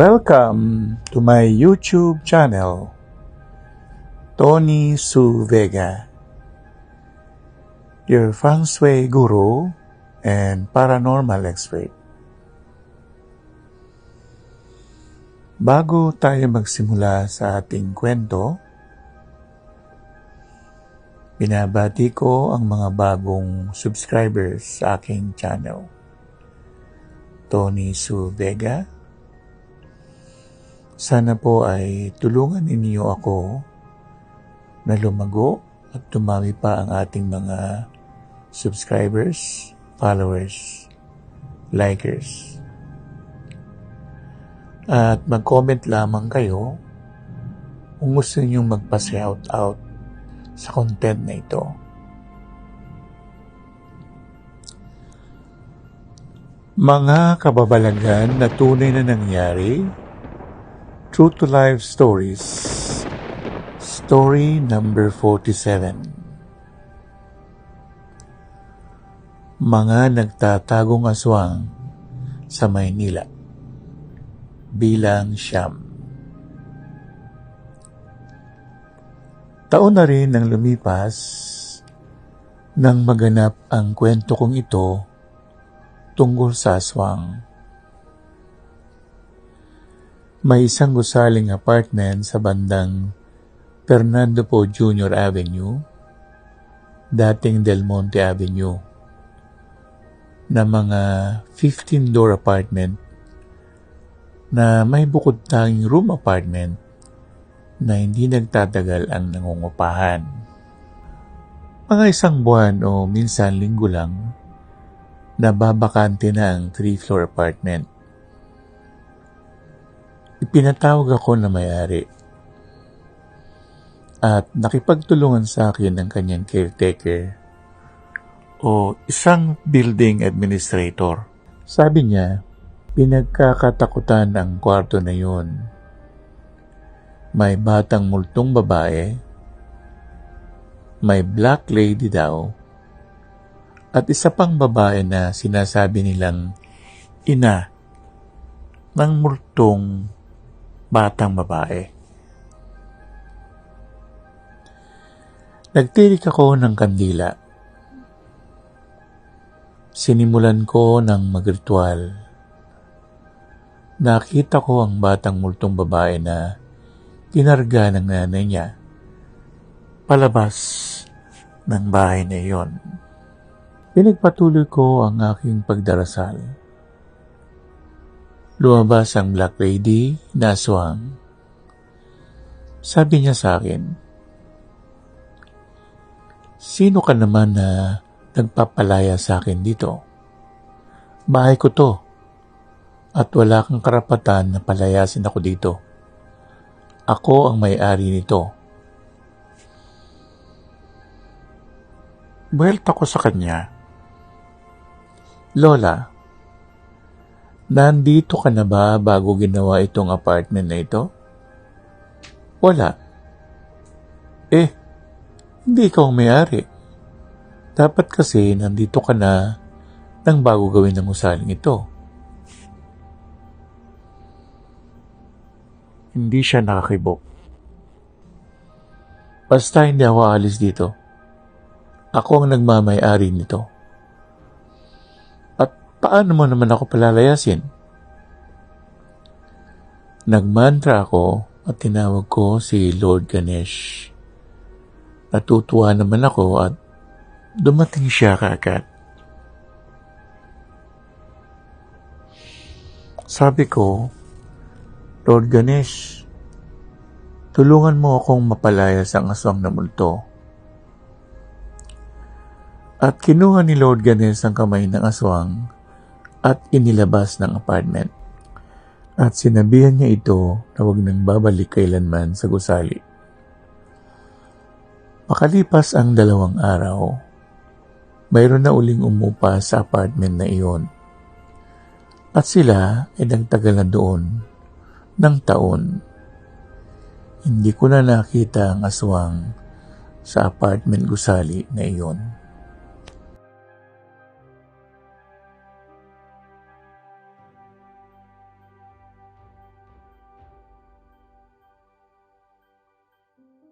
Welcome to my YouTube channel, Tony Su Vega, your feng shui guru and paranormal expert. Bago tayo magsimula sa ating kwento, binabati ko ang mga bagong subscribers sa aking channel, Tony Su Vega. Sana po ay tulungan ninyo ako na lumago at dumami pa ang ating mga subscribers, followers, likers. At mag-comment lamang kayo kung gusto niyo magpa-shout out sa content na ito. Mga kababalagan na tunay na nangyari, True to Life Stories, Story number 47. Mga nagtatagong aswang sa Maynila, bilang siyam. Taon na rin ang lumipas nang maganap ang kwento kong ito tungkol sa aswang. May isang gusaling apartment sa bandang Fernando Po Jr. Avenue, dating Del Monte Avenue, na mga 15-door apartment na may bukod tanging room apartment na hindi nagtatagal ang nangungupahan. Mga isang buwan o minsan linggo lang, nababakante na ang 3-floor apartment. Ipinatawag ako na may-ari at nakipagtulungan sa akin ang kanyang caretaker o isang building administrator. Sabi niya, pinagkakatakutan ang kwarto na yun. May batang multong babae, may black lady daw, at isa pang babae na sinasabi nilang ina ng multong batang babae. Nagtirik ako ng kandila. Sinimulan ko ng magritual. Nakita ko ang batang multong babae na kinarga ng nanay niya palabas ng bahay na iyon. Pinagpatuloy ko ang aking pagdarasal. Lumabas ang black lady na aswang. Sabi niya sa akin, "Sino ka naman na nagpapalaya sa akin dito? Bahay ko to at wala kang karapatan na palayasin ako dito. Ako ang may-ari nito." Buwelta ko sa kanya, "Lola, nandito ka na ba bago ginawa itong apartment na ito?" "Wala." Hindi ikaw ang may-ari. Dapat kasi nandito ka na nang bago gawin ang usaling ito." Hindi siya nakakibok. "Basta hindi ako aalis dito. Ako ang nagmamay-ari nito. At paano mo naman ako palalayasin?" Nagmantra ako at tinawag ko si Lord Ganesh. Natutuwa naman ako at dumating siya kaagad. Sabi ko, "Lord Ganesh, tulungan mo akong mapalayas ang aswang na multo." At kinuha ni Lord Ganesh ang kamay ng aswang at inilabas ng apartment. At sinabihan niya ito na huwag nang babalik kailanman sa gusali. Makalipas ang 2 araw, mayroon na uling umupa sa apartment na iyon. At sila ay nagtagal na doon ng taon. Hindi ko na nakita ang aswang sa apartment gusali na iyon.